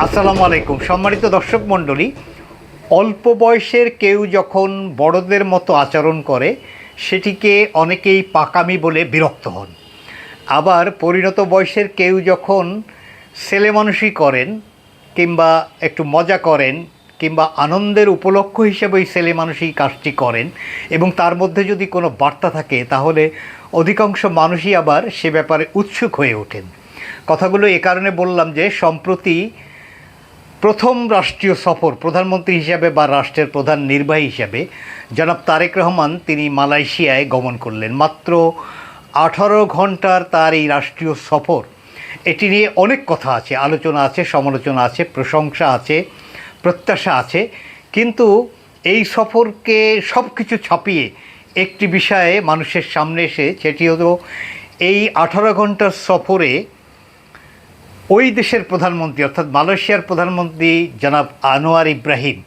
আসসালামু আলাইকুম সম্মানিত দর্শক মণ্ডলী। অল্প বয়সের কেউ যখন বড়দের মতো আচরণ করে সেটিকে অনেকেই পাকামি বলে বিরক্ত হন। আবার পরিণত বয়সের কেউ যখন ছেলেমানুষি করেন কিংবা একটু মজা করেন কিংবা আনন্দের উপলক্ষ হিসেবে ওই ছেলেমানুষি কাজটি করেন এবং তার মধ্যে যদি কোনো বার্তা থাকে তাহলে অধিকাংশ মানুষই আবার সে ব্যাপারে উৎসুক হয়ে ওঠেন। কথাগুলো এ কারণে বললাম যে সম্প্রতি প্রথম রাষ্ট্রীয় সফর প্রধানমন্ত্রী হিসাবে বা রাষ্ট্রের প্রধান নির্বাহী হিসাবে জনাব তারেক রহমান তিনি মালয়েশিয়ায় গমন করলেন। মাত্র 18 ঘন্টার তার এই রাষ্ট্রীয় সফর, এটি নিয়ে অনেক কথা আছে, আলোচনা আছে, সমালোচনা আছে, প্রশংসা আছে, প্রত্যাশা আছে। কিন্তু এই সফরকে সব কিছু ছাপিয়ে একটি বিষয়ে মানুষের সামনে এসে, সেটি হলো এই 18 ঘন্টার সফরে ওই দেশের প্রধানমন্ত্রী অর্থাৎ মালয়েশিয়ার প্রধানমন্ত্রী জনাব আনোয়ার ইব্রাহিম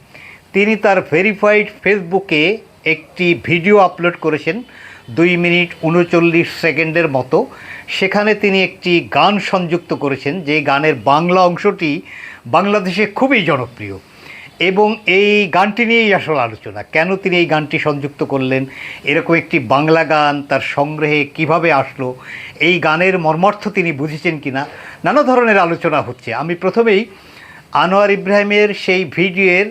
তিনি তার ভেরিফাইড ফেসবুকে একটি ভিডিও আপলোড করেছেন 2 মিনিট 39 সেকেন্ডের মতো। সেখানে তিনি একটি গান সংযুক্ত করেছেন, যে গানের বাংলা অংশটি বাংলাদেশে খুবই জনপ্রিয় এবং এই গানটি নিয়েই আসল আলোচনা। কেন তিনি এই গানটি সংযুক্ত করলেন, এরকম একটি বাংলা গান তার সংগ্রহে কিভাবে আসলো, এই গানের মর্মার্থ তিনি বুঝেছেন কিনা, নানা ধরনের আলোচনা হচ্ছে। আমি প্রথমেই আনোয়ার ইব্রাহিমের সেই ভিডিওর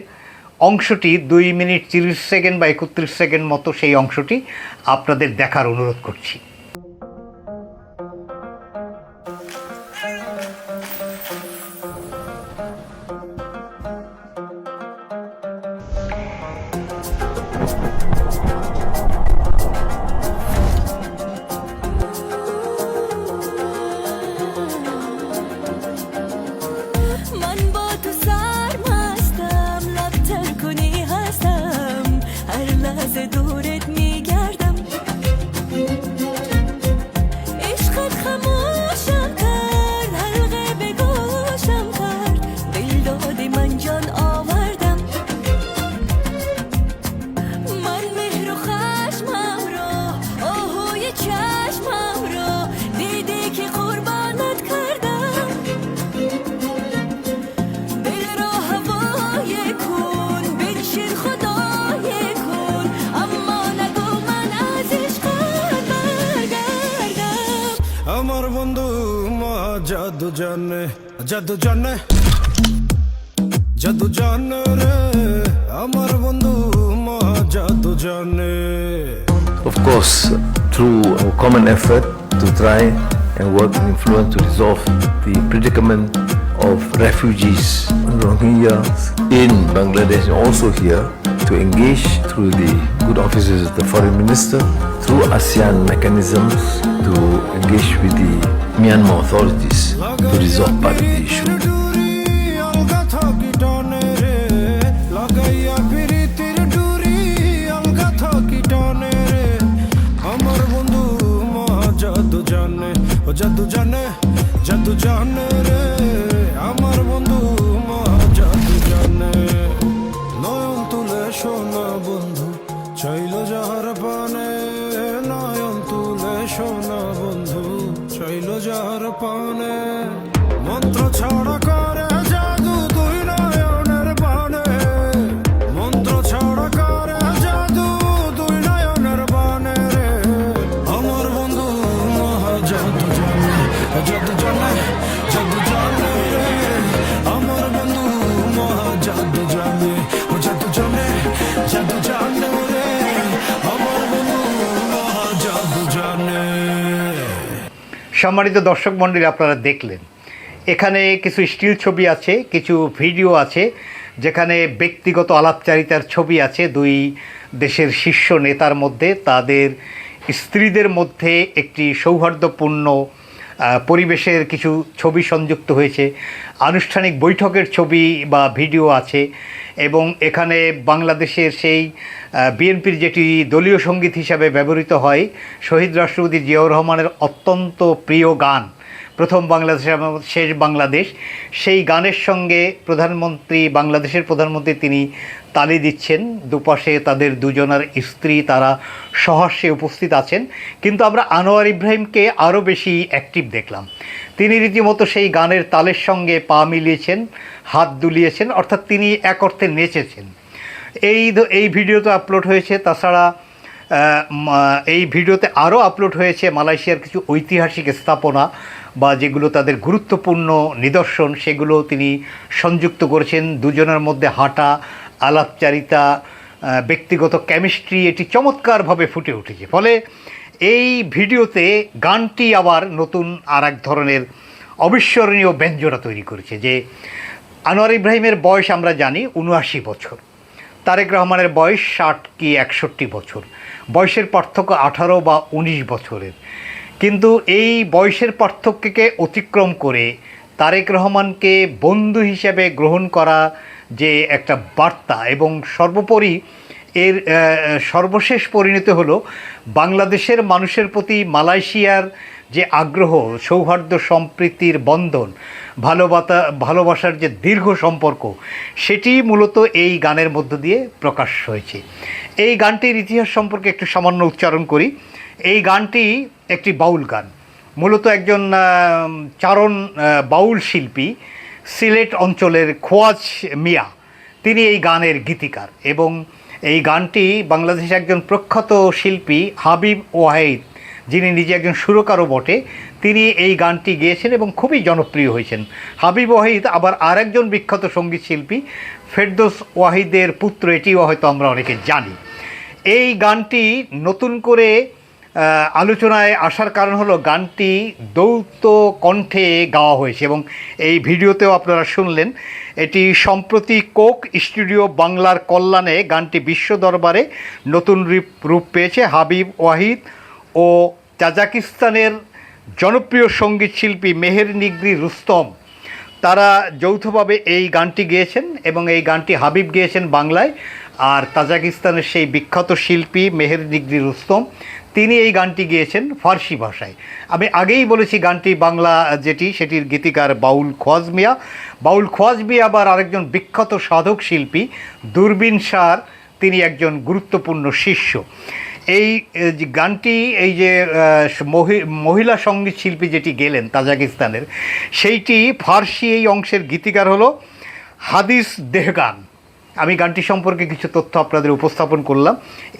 অংশটি 2 মিনিট 30 সেকেন্ড বা 31 সেকেন্ড মতো সেই অংশটি আপনাদের দেখার অনুরোধ করছি। আমার বন্ধু জাদু জানে, জাদু জানে, জাদু জানে রে, আমার বন্ধু জাদু জানে। Of course, through a common effort to try and work and influence to resolve the predicament of refugees and Rohingyas in Bangladesh and also here, to engage through the good offices of the foreign minister, through ASEAN mechanisms to engage with the Myanmar authorities to resolve part of the issue. জাদু জানে, জাদু জানে রে, আমার বন্ধু জাদু জানে। নয়ন তুলে শোনা বন্ধু চাইল যাহার পানে, নয়ন তুলে শোনা বন্ধু চাইল যাহার পানে, মন্ত্র ছাড়া করে জাদু দুই নয়নের পানে, মন্ত্র ছাড়া করে জাদু দুই নয়নের পানে রে, আমার বন্ধু জাদু জানে, জাদু জানে, জাদু জানে রে, আমার বন্ধু জাদু জানে, জাদু জানে, জাদু জানে রে, আমার বন্ধু জাদু জানে। সম্মানিত দর্শক মণ্ডলী, আপনারা দেখলেন এখানে কিছু স্টিল ছবি আছে, কিছু ভিডিও আছে, যেখানে ব্যক্তিগত আলাপচারিতার ছবি আছে দুই দেশের শীর্ষ নেতার মধ্যে, তাদের স্ত্রীদের মধ্যে একটি সৌহার্দ্যপূর্ণ পরিবেশের কিছু ছবি সংযুক্ত হয়েছে, আনুষ্ঠানিক বৈঠকের ছবি বা ভিডিও আছে এবং এখানে বাংলাদেশের সেই বিএনপির যেটি দলীয় সঙ্গীত হিসাবে ব্যবহৃত হয়, শহীদ রাষ্ট্রপতি জিয়াউর রহমানের অত্যন্ত প্রিয় গান প্রথম বাংলাদেশ এবং শেষ বাংলাদেশ, সেই গানের সঙ্গে বাংলাদেশের প্রধানমন্ত্রী তিনি তালি দিচ্ছেন, দুপাশে তাদের দুজনের স্ত্রী তারা সহাস্যে উপস্থিত আছেন। কিন্তু আমরা আনোয়ার ইব্রাহিমকে আরও বেশি অ্যাক্টিভ দেখলাম। তিনি রীতিমতো সেই গানের তালের সঙ্গে পা মিলিয়েছেন, হাত দুলিয়েছেন, অর্থাৎ তিনি এক অর্থে নেচেছেন। এই ভিডিওতে আপলোড হয়েছে। তাছাড়া এই ভিডিওতে আরও আপলোড হয়েছে মালয়েশিয়ার কিছু ঐতিহাসিক স্থাপনা বা যেগুলো তাদের গুরুত্বপূর্ণ নিদর্শন, সেগুলো তিনি সংযুক্ত করেছেন। দুজনের মধ্যে হাঁটা, আলাপচারিতা, ব্যক্তিগত কেমিস্ট্রি, এটি চমৎকারভাবে ফুটে উঠেছে। ফলে এই ভিডিওতে গানটি আবার নতুন আর এক ধরনের অবিস্মরণীয় ব্যঞ্জনা তৈরি করেছে। যে আনোয়ার ইব্রাহিমের বয়স আমরা জানি ৭৯ বছর, তারেক রহমানের বয়স ৬০ কি ৬১ বছর, বয়সের পার্থক্য ১৮ বা ১৯ বছরের। কিন্তু এই বয়সের পার্থক্যকে অতিক্রম করে তারেক রহমানকে বন্ধু হিসেবে গ্রহণ করা যে একটা বার্তা, এবং সর্বোপরি এর সর্বশেষ পরিণতি হলো বাংলাদেশের মানুষের প্রতি মালয়েশিয়ার যে আগ্রহ, সৌহার্দ্য, সম্প্রীতির বন্ধন, ভালোবাসার যে দীর্ঘ সম্পর্ক, সেটি মূলত এই গানের মধ্য দিয়ে প্রকাশ হয়েছে। এই গানটির ইতিহাস সম্পর্কে একটু সামান্য উচ্চারণ করি। এই গানটি একটি বাউল গান, মূলত একজন চারণ বাউল শিল্পী সিলেট অঞ্চলের খোয়াজ মিয়া, তিনি এই গানের গীতিকার। এবং এই গানটি বাংলাদেশের একজন প্রখ্যাত শিল্পী হাবিব ওয়াহিদ, যিনি নিজে একজন সুরকারও বটে, তিনি এই গানটি গেয়েছেন এবং খুবই জনপ্রিয় হয়েছেন। হাবিব ওয়াহিদ আবার আরেকজন বিখ্যাত সঙ্গীত শিল্পী ফেরদৌস ওয়াহিদের পুত্র, এটিও হয়তো আমরা অনেকে জানি। এই গানটি নতুন করে আলোচনায় আসার কারণ হলো গানটি দ্বৈত কণ্ঠে গাওয়া হয়েছে, এবং এই ভিডিওতেও আপনারা শুনলেন। এটি সম্প্রতি কোক স্টুডিও বাংলার কল্যাণে গানটি বিশ্ব দরবারে নতুন রূপ পেয়েছে। হাবিব ওয়াহিদ ও তাজিকিস্তানের জনপ্রিয় সঙ্গীত শিল্পী মেহের নিগরি রুস্তম, তারা যৌথভাবে এই গানটি গেয়েছেন, এবং এই গানটি হাবিব গেয়েছেন বাংলায়, আর তাজিকিস্তানের সেই বিখ্যাত শিল্পী মেহের নিগরি রুস্তম, তিনি এই গানটি গেয়েছেন ফার্সি ভাষায়। আমি আগেই বলেছি গানটি বাংলা সেটির গীতিকার বাউল খোয়াজ মিয়া। বাউল খোয়াজ মিয়া আবার আরেকজন বিখ্যাত সাধক শিল্পী দূরবীন শাহর, তিনি একজন গুরুত্বপূর্ণ শিষ্য। এই গানটি এই যে মহিলা সঙ্গীত শিল্পী যেটি গেলেন তাজিকিস্তানের, সেইটি ফার্সি এই অংশের গীতিকার হলো হাদিস দেহগান। আমি গানটি সম্পর্কে কিছু তথ্য আপনাদের উপস্থাপন করলাম।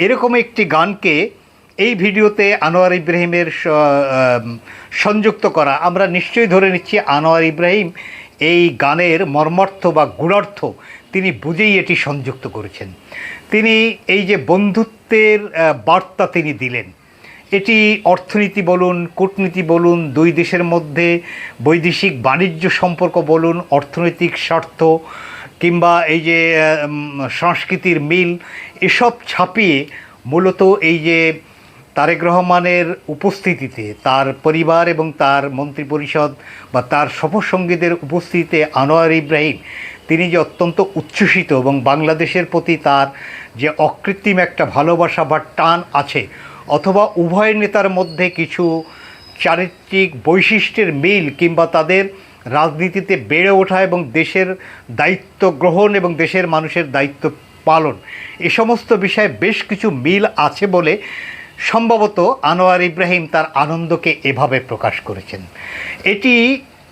এরকম একটি গানকে এই ভিডিওতে আনোয়ার ইব্রাহিমের সংযুক্ত করা, আমরা নিশ্চয়ই ধরে নিচ্ছি আনোয়ার ইব্রাহিম এই গানের মর্মার্থ বা গূঢ়ার্থ তিনি বুঝেই এটি সংযুক্ত করেছেন। তিনি এই যে বন্ধুত্বের বার্তা তিনি দিলেন, এটি অর্থনীতি বলুন, কূটনীতি বলুন, দুই দেশের মধ্যে বৈদেশিক বাণিজ্য সম্পর্ক বলুন, অর্থনৈতিক স্বার্থ কিংবা এই যে সংস্কৃতির মিল, এসব ছাপিয়ে মূলত এই যে তারেক রহমানের উপস্থিতিতে, তার পরিবার এবং তার মন্ত্রিপরিষদ বা তার সফরসঙ্গীদের উপস্থিতিতে আনোয়ার ইব্রাহিম তিনি যে অত্যন্ত উচ্ছ্বসিত, এবং বাংলাদেশের প্রতি তার যে অকৃত্রিম একটা ভালোবাসা বা টান আছে, অথবা উভয় নেতার মধ্যে কিছু চারিত্রিক বৈশিষ্ট্যের মিল কিংবা তাদের রাজনীতিতে বেড়ে ওঠা এবং দেশের দায়িত্ব গ্রহণ এবং দেশের মানুষের দায়িত্ব পালন, এ সমস্ত বিষয়ে বেশ কিছু মিল আছে বলে সম্ভবত আনোয়ার ইব্রাহিম তার আনন্দকে এভাবে প্রকাশ করেছেন। এটি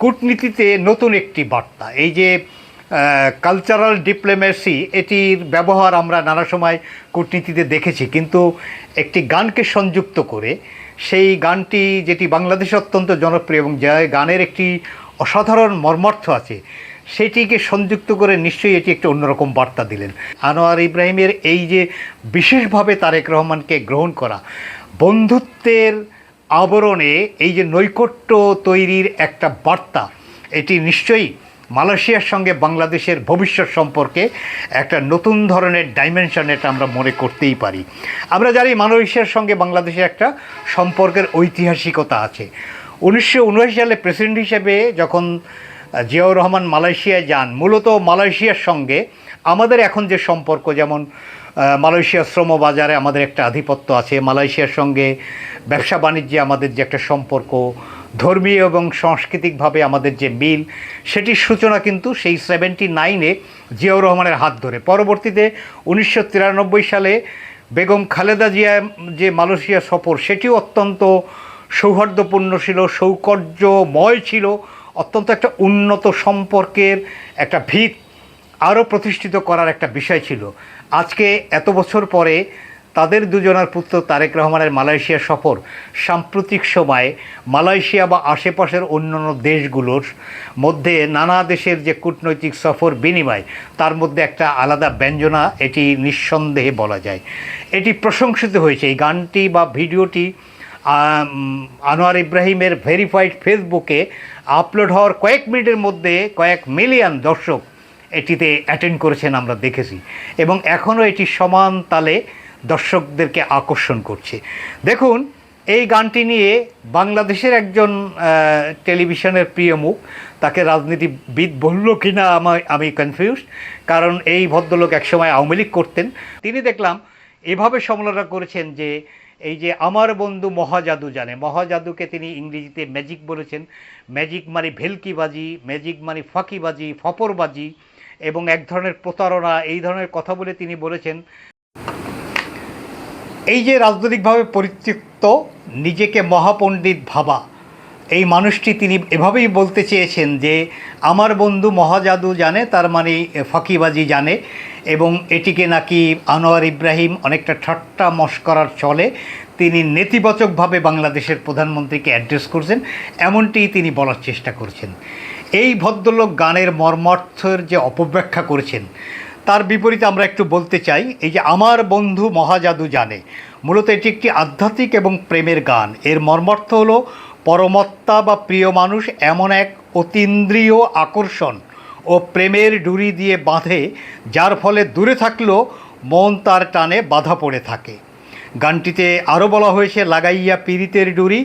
কূটনীতিতে নতুন একটি বার্তা। এই যে কালচারাল ডিপ্লোমেসি, এটির ব্যবহার আমরা নানা সময় কূটনীতিতে দেখেছি, কিন্তু একটি গানকে সংযুক্ত করে সেই গানটি যেটি বাংলাদেশে অত্যন্ত জনপ্রিয় এবং যে গানের একটি অসাধারণ মর্মার্থ আছে, সেটিকে সংযুক্ত করে নিশ্চয়ই এটি একটি অন্যরকম বার্তা দিলেন। আনোয়ার ইব্রাহিমের এই যে বিশেষভাবে তারেক রহমানকে গ্রহণ করা, বন্ধুত্বের আবরণে এই যে নৈকট্য তৈরির একটা বার্তা, এটি নিশ্চয়ই মালয়েশিয়ার সঙ্গে বাংলাদেশের ভবিষ্যৎ সম্পর্কে একটা নতুন ধরনের ডাইমেনশন, এটা আমরা মনে করতেই পারি। আমরা জানি মালয়েশিয়ার সঙ্গে বাংলাদেশের একটা সম্পর্কের ঐতিহাসিকতা আছে। 1979 সালে প্রেসিডেন্ট হিসেবে যখন জিয়াউর রহমান মালয়েশিয়ায় যান, মূলত মালয়েশিয়ার সঙ্গে আমাদের এখন যে সম্পর্ক, যেমন মালয়েশিয়ার শ্রম বাজারে আমাদের একটা আধিপত্য আছে, মালয়েশিয়ার সঙ্গে ব্যবসা বাণিজ্যে আমাদের যে একটা সম্পর্ক, ধর্মীয় এবং সাংস্কৃতিকভাবে আমাদের যে মিল, সেটির সূচনা কিন্তু সেই 79-এ জিয়াউর রহমানের হাত ধরে। পরবর্তীতে 1993 সালে বেগম খালেদা জিয়া যে মালয়েশিয়া সফর, সেটিও অত্যন্ত সৌহার্দ্যপূর্ণ ছিল, সৌকর্যময় ছিল, অত্যন্ত একটা উন্নত সম্পর্কের একটা ভিত আরও প্রতিষ্ঠিত করার একটা বিষয় ছিল। আজকে এত বছর পরে তাদের দুজনার পুত্র তারেক রহমানের মালয়েশিয়া সফর সাম্প্রতিক সময়ে মালয়েশিয়া বা আশেপাশের অন্যান্য দেশগুলোর মধ্যে নানা দেশের যে কূটনৈতিক সফর বিনিময়, তার মধ্যে একটা আলাদা ব্যঞ্জনা এটি নিঃসন্দেহে বলা যায়। এটি প্রশংসিত হয়েছে। এই গানটি বা ভিডিওটি আনোয়ার ইব্রাহিমের ভেরিফাইড ফেসবুকে আপলোড হওয়ার কয়েক মিনিটের মধ্যে কয়েক মিলিয়ন দর্শক এটিতে অ্যাটেন্ড করেছেন, আমরা দেখেছি, এবং এখনও এটি সমান তালে দর্শকদেরকে আকর্ষণ করছে। দেখুন, এই গানটি নিয়ে বাংলাদেশের একজন টেলিভিশনের প্রিয় মুখ, তাকে রাজনীতিবিদ বলল কি না আমি কনফিউজড, কারণ এই ভদ্রলোক একসময় আওয়ামী লীগ করতেন। তিনি দেখলাম এভাবে সমালোচনা করেছেন যে এই যে আমার বন্ধু মহাজাদু জানে, মহাজাদুকে তিনি ইংরেজিতে ম্যাজিক বলেছেন। ম্যাজিক মানে ভেলকিবাজি, ম্যাজিক মানে ফাঁকিবাজি, ফপরবাজি এবং এক ধরনের প্রতারণা, এই ধরনের কথা বলে তিনি বলেছেন এই যে রাজনৈতিকভাবে পরিত্যক্ত, নিজেকে মহাপণ্ডিত ভাবা এই মানুষটি, তিনি এভাবেই বলতে চেয়েছেন যে আমার বন্ধু মহাজাদু জানে, তার মানে ফাঁকিবাজি জানে, এবং এটিকে নাকি আনোয়ার ইব্রাহিম অনেকটা ঠাট্টা মশকরার চলে তিনি নেতিবাচকভাবে বাংলাদেশের প্রধানমন্ত্রীকে অ্যাড্রেস করছেন, এমনটিই তিনি বলার চেষ্টা করছেন। এই ভদ্রলোক গানের মর্মার্থের যে অপব্যাখ্যা করেছেন, তার বিপরীতে আমরা একটু বলতে চাই, এই যে আমার বন্ধু মহাজাদু জানে, মূলত এটি একটি আধ্যাত্মিক এবং প্রেমের গান। এর মর্মার্থ হলো পরমাত্মা বা প্রিয় মানুষ এমন এক অতীন্দ্রিয় আকর্ষণ ও প্রেমের ডুরি দিয়ে বাঁধে, যার ফলে দূরে থাকলেও মন তার টানে বাধা পড়ে থাকে। গানটিতে আরও বলা হয়েছে, লাগাইয়া পীড়িতের ডুরি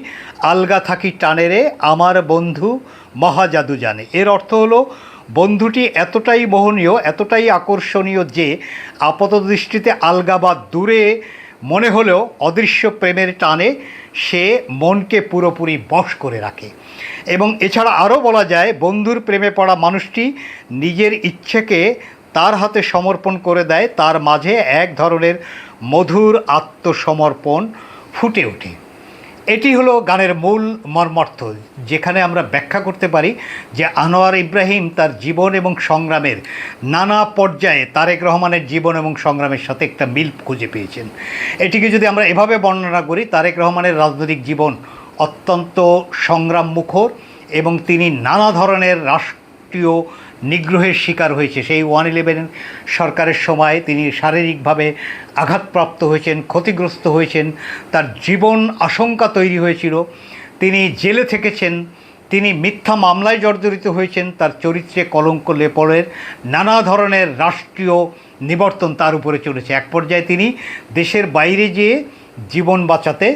আলগা থাকি টানেরে আমার বন্ধু মহাজাদু জানে। এর অর্থ হলো বন্ধুটি এতটাই মোহনীয়, এতটাই আকর্ষণীয় যে আপাতদৃষ্টিতে আলগা বা দূরে মনে হলেও অদৃশ্য প্রেমের টানে সে মনকে পুরোপুরি বশ করে রাখে। এবং এছাড়া আরও বলা যায়, বন্ধুর প্রেমে পড়া মানুষটি নিজের ইচ্ছেকে তার হাতে সমর্পণ করে দেয়, তার মাঝে এক ধরনের মধুর আত্মসমর্পণ ফুটে ওঠে। এটি হলো গানের মূল মর্মার্থ, যেখানে আমরা ব্যাখ্যা করতে পারি যে আনোয়ার ইব্রাহিম তার জীবন এবং সংগ্রামের নানা পর্যায়ে তারেক রহমানের জীবন এবং সংগ্রামের সাথে একটা মিল খুঁজে পেয়েছেন। এটিকে যদি আমরা এভাবে বর্ণনা করি, তারেক রহমানের রাজনৈতিক জীবন অত্যন্ত সংগ্রাম মুখর এবং তিনি নানা ধরনের রাষ্ট্রীয় নিগ্রহের শিকার হয়েছে। সেই 111 সরকারের সময় তিনি শারীরিকভাবে আঘাতপ্রাপ্ত হয়েছেন, ক্ষতিগ্রস্ত হয়েছেন, তার জীবন আশঙ্কা তৈরি হয়েছিল, তিনি জেলে থেকেছেন, তিনি মিথ্যা মামলায় জর্জরিত হয়েছেন, তার চরিত্রে কলঙ্ক লেপনের নানা ধরনের রাষ্ট্রীয় নিবর্তন তার উপরে চলেছে। এক পর্যায়ে তিনি দেশের বাইরে যেয়ে জীবন বাঁচাতে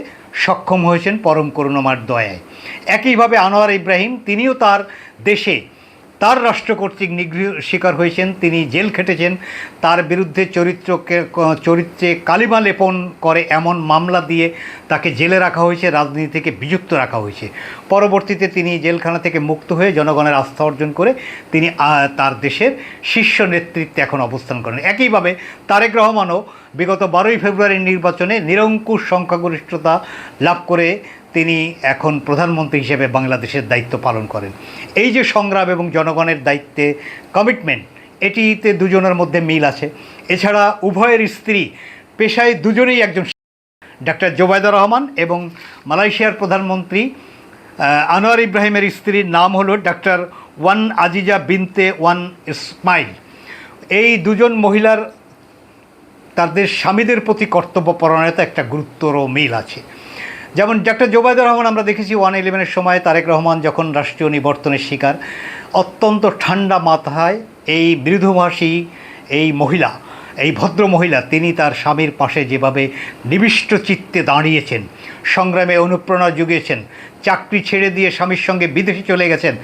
সক্ষম হয়েছেন পরম করুণাময় দয়ায়। একইভাবে আনোয়ার ইব্রাহিম, তিনিও তার দেশে তার রাষ্ট্র কর্তৃক নিগৃহ শিকার হয়েছেন, তিনি জেল খেটেছেন, তার বিরুদ্ধে চরিত্রে কালিমা লেপন করে এমন মামলা দিয়ে তাকে জেলে রাখা হয়েছে, রাজনীতি থেকে বিযুক্ত রাখা হয়েছে। পরবর্তীতে তিনি জেলখানা থেকে মুক্ত হয়ে জনগণের আস্থা অর্জন করে তিনি তার দেশের শীর্ষ নেতৃত্বে এখন অবস্থান করেন। একইভাবে তারেক রহমানও বিগত 12ই ফেব্রুয়ারির নির্বাচনে নিরঙ্কুশ সংখ্যাগরিষ্ঠতা লাভ করে তিনি এখন প্রধানমন্ত্রী হিসেবে বাংলাদেশের দায়িত্ব পালন করেন। এই যে সংগ্রাম এবং জনগণের দায়িত্বে কমিটমেন্ট, এটিতে দুজনের মধ্যে মিল আছে। এছাড়া উভয়ের স্ত্রী পেশায় দুজনেই একজন ডাক্তার জোবায়দা রহমান, এবং মালয়েশিয়ার প্রধানমন্ত্রী আনোয়ার ইব্রাহিমের স্ত্রীর নাম হলো ডাক্তার ওয়ান আজিজা বিনতে ওয়ান ইসমাইল। এই দুজন মহিলার তাদের স্বামীদের প্রতি কর্তব্যপরায়ণতা একটা গুরুত্বর মিল আছে। যেমন ডাক্তার জোবায়দা রহমান আমরা দেখেছি 111-এর সময় তারেক রহমান যখন রাষ্ট্রীয় নিবর্তনের শিকার, অত্যন্ত ঠান্ডা মাথায় এই মৃদুভাষী এই মহিলা, এই ভদ্র মহিলা, তিনি তার স্বামীর পাশে যেভাবে নিবিষ্ট চিত্তে দাঁড়িয়েছেন, সংগ্রামে অনুপ্রেরণা জুগিয়েছেন, চাকরি ছেড়ে দিয়ে স্বামীর সঙ্গে বিদেশে চলে গেছেন,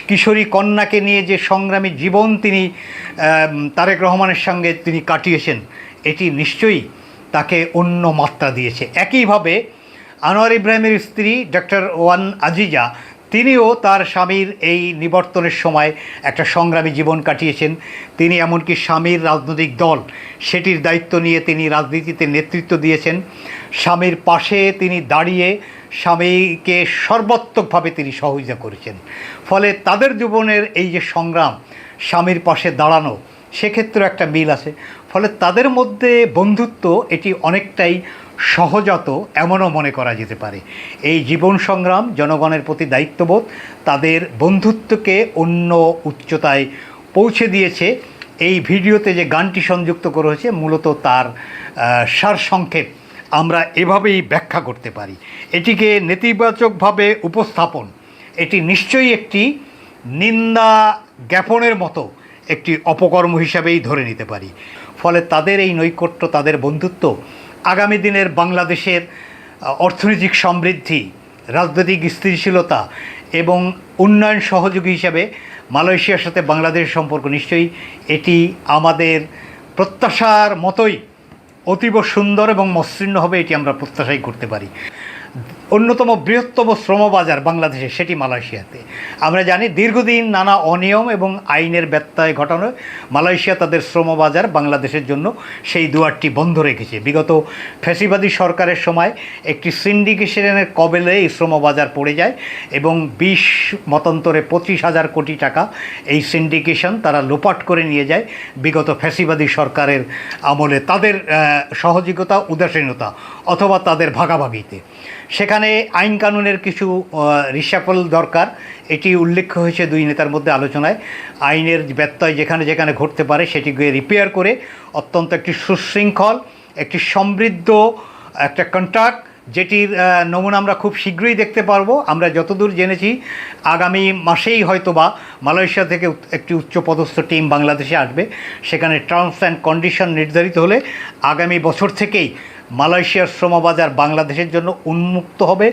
কিশোরী কন্যাকে নিয়ে যে সংগ্রামী জীবন তিনি তারেক রহমানের সঙ্গে তিনি কাটিয়েছেন, এটি নিশ্চয়ই তাকে অন্য মাত্রা দিয়েছে। একইভাবে আনোয়ার ইব্রাহিমের স্ত্রী ডাক্তার ওয়ান আজিজা, তিনিও তার স্বামীর এই নিবর্তনের সময় একটা সংগ্রামী জীবন কাটিয়েছেন। তিনি এমনকি স্বামীর রাজনৈতিক দল সেটির দায়িত্ব নিয়ে তিনি রাজনীতিতে নেতৃত্ব দিয়েছেন। স্বামীর পাশে তিনি দাঁড়িয়ে স্বামীকে সর্বাত্মকভাবে তিনি সহযোগিতা করেছেন। ফলে তাদের জীবনের এই যে সংগ্রাম, স্বামীর পাশে দাঁড়ানো, সেক্ষেত্রে একটা মিল আছে। ফলে তাদের মধ্যে বন্ধুত্ব এটি অনেকটাই সহজাত এমনও মনে করা যেতে পারে। এই জীবন সংগ্রাম, জনগণের প্রতি দায়িত্ববোধ তাদের বন্ধুত্বকে অন্য উচ্চতায় পৌঁছে দিয়েছে। এই ভিডিওতে যে গানটি সংযুক্ত করা হয়েছে মূলত তার সারসংক্ষেপ আমরা এভাবেই ব্যাখ্যা করতে পারি। এটিকে নেতিবাচকভাবে উপস্থাপন, এটি নিশ্চয়ই একটি নিন্দা জ্ঞাপনের মতো একটি অপকর্ম হিসাবেই ধরে নিতে পারি। ফলে তাদের এই নৈকট্য, তাদের বন্ধুত্ব আগামী দিনের বাংলাদেশের অর্থনৈতিক সমৃদ্ধি, রাজনৈতিক স্থিতিশীলতা এবং উন্নয়ন সহযোগী হিসাবে মালয়েশিয়ার সাথে বাংলাদেশের সম্পর্ক নিশ্চয়ই এটি আমাদের প্রত্যাশার মতোই অতীব সুন্দর এবং মসৃণ হবে, এটি আমরা প্রত্যাশাই করতে পারি। অন্যতম বৃহত্তম শ্রমবাজার বাংলাদেশে, সেটি মালয়েশিয়াতে। আমরা জানি দীর্ঘদিন নানা অনিয়ম এবং আইনের ব্যত্যয় ঘটানোয় মালয়েশিয়া তাদের শ্রমবাজার বাংলাদেশের জন্য সেই দুয়ারটি বন্ধ রেখেছে। বিগত ফ্যাসিবাদী সরকারের সময় একটি সিন্ডিকেশনের কবলে এই শ্রমবাজার পড়ে যায় এবং 20 মতান্তরে 25,000 কোটি টাকা এই সিন্ডিকেশন তারা লোপাট করে নিয়ে যায় বিগত ফ্যাসিবাদী সরকারের আমলে, তাদের সহযোগিতা, উদাসীনতা অথবা তাদের ভাগাভাগিতে। সেখানে আইন কানুনের কিছু রিসাফল দরকার, এটি উল্লেখ হয়েছে দুই নেতার মধ্যে আলোচনায়। আইনের ব্যত্যয় যেখানে যেখানে ঘটতে পারে সেটিকে রিপেয়ার করে অত্যন্ত একটি সুশৃঙ্খল, একটি সমৃদ্ধ একটা কন্ট্রাক্ট, যেটির নমুনা আমরা খুব শীঘ্রই দেখতে পারবো। আমরা যতদূর জেনেছি আগামী মাসেই হয়তোবা মালয়েশিয়া থেকে একটি উচ্চপদস্থ টিম বাংলাদেশে আসবে। সেখানে টার্মস অ্যান্ড কন্ডিশন নির্ধারিত হলে আগামী বছর থেকেই মালয়েশিয়ার শ্রমবাজার বাংলাদেশের জন্য উন্মুক্ত হবে,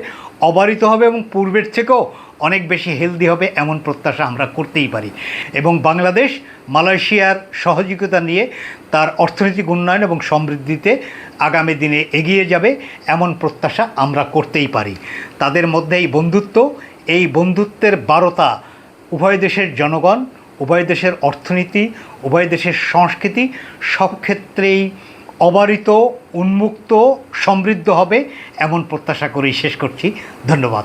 অবারিত হবে এবং পূর্বের থেকেও অনেক বেশি হেলদি হবে, এমন প্রত্যাশা আমরা করতেই পারি। এবং বাংলাদেশ মালয়েশিয়ার সহযোগিতা নিয়ে তার অর্থনৈতিক উন্নয়ন এবং সমৃদ্ধিতে আগামী দিনে এগিয়ে যাবে, এমন প্রত্যাশা আমরা করতেই পারি। তাদের মধ্যে এই বন্ধুত্বের বারতা উভয় দেশের জনগণ, উভয় দেশের অর্থনীতি, উভয় দেশের সংস্কৃতি সব ক্ষেত্রেই অবারিত, উন্মুক্ত, সমৃদ্ধ হবে, এমন প্রত্যাশা করেই শেষ করছি। ধন্যবাদ।